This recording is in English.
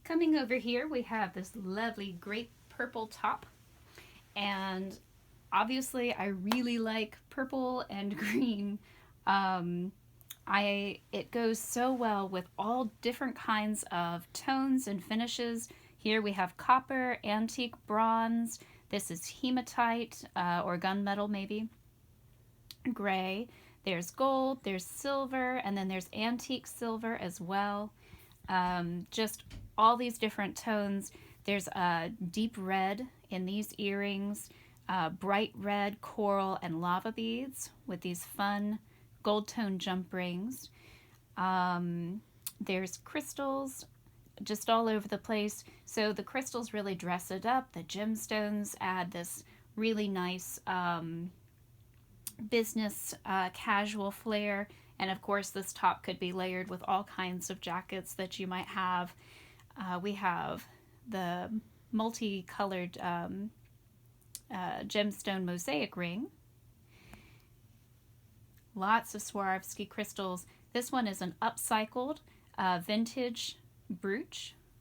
Coming over here, we have this lovely grape purple top, and obviously, I really like purple and green. Um, it goes so well with all different kinds of tones and finishes. Here we have copper, antique bronze. This is hematite or gunmetal, maybe gray. There's gold, there's silver, and then there's antique silver as well. Just all these different tones. There's a deep red in these earrings, bright red, coral, and lava beads with these fun gold tone jump rings. There's crystals just all over the place. So the crystals really dress it up. The gemstones add this really nice business casual flair. And of course, this top could be layered with all kinds of jackets that you might have. We have the multicolored gemstone mosaic ring. Lots of Swarovski crystals. This one is an upcycled vintage brooch